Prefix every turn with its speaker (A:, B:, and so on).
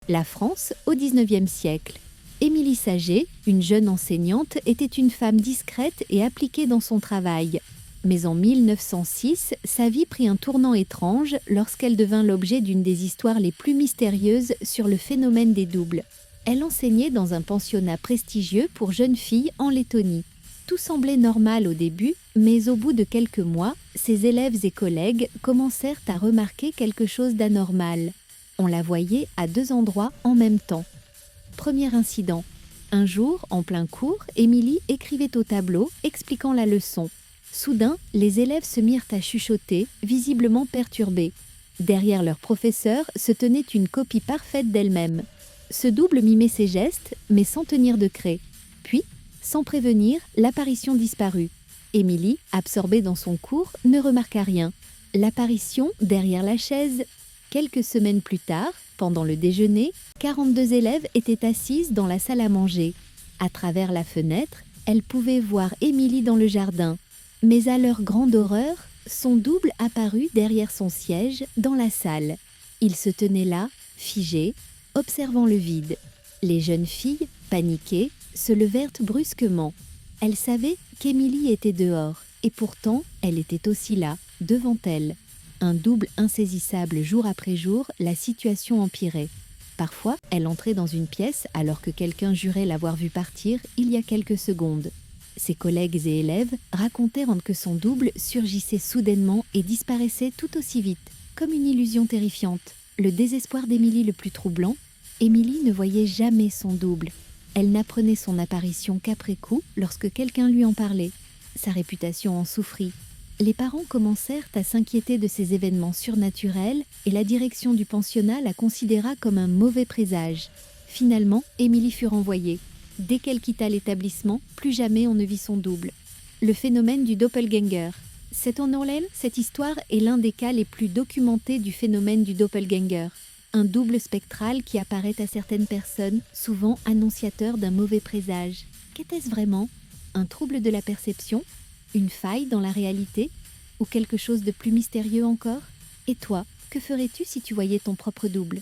A: La France au XIXe siècle. Émilie Saget, une jeune enseignante, était une femme discrète et appliquée dans son travail. Mais en 1906, sa vie prit un tournant étrange lorsqu'elle devint l'objet d'une des histoires les plus mystérieuses sur le phénomène des doubles. Elle enseignait dans un pensionnat prestigieux pour jeunes filles en Lettonie. Tout semblait normal au début, mais au bout de quelques mois, ses élèves et collègues commencèrent à remarquer quelque chose d'anormal. On la voyait à 2 endroits en même temps. Premier incident. Un jour, en plein cours, Émilie écrivait au tableau, expliquant la leçon. Soudain, les élèves se mirent à chuchoter, visiblement perturbés. Derrière leur professeur se tenait une copie parfaite d'elle-même. Ce double mimait ses gestes, mais sans tenir de craie. Puis, sans prévenir, l'apparition disparut. Émilie, absorbée dans son cours, ne remarqua rien. L'apparition derrière la chaise. Quelques semaines plus tard, pendant le déjeuner, 42 élèves étaient assises dans la salle à manger. À travers la fenêtre, elles pouvaient voir Émilie dans le jardin. Mais à leur grande horreur, son double apparut derrière son siège dans la salle. Il se tenait là, figé, observant le vide. Les jeunes filles, paniquées, se levèrent brusquement. Elles savaient qu'Émilie était dehors, et pourtant, elle était aussi là, devant elles. Un double insaisissable jour après jour, la situation empirait. Parfois, elle entrait dans une pièce alors que quelqu'un jurait l'avoir vue partir il y a quelques secondes. Ses collègues et élèves racontèrent que son double surgissait soudainement et disparaissait tout aussi vite, comme une illusion terrifiante. Le désespoir d'Émilie le plus troublant, Émilie ne voyait jamais son double. Elle n'apprenait son apparition qu'après coup, lorsque quelqu'un lui en parlait. Sa réputation en souffrit. Les parents commencèrent à s'inquiéter de ces événements surnaturels et la direction du pensionnat la considéra comme un mauvais présage. Finalement, Émilie fut renvoyée. Dès qu'elle quitta l'établissement, plus jamais on ne vit son double. Le phénomène du doppelganger. Sait-on Norlel, cette histoire est l'un des cas les plus documentés du phénomène du doppelganger. Un double spectral qui apparaît à certaines personnes, souvent annonciateur d'un mauvais présage. Qu'était-ce vraiment? Un trouble de la perception? Une faille dans la réalité? Ou quelque chose de plus mystérieux encore? Et toi, que ferais-tu si tu voyais ton propre double?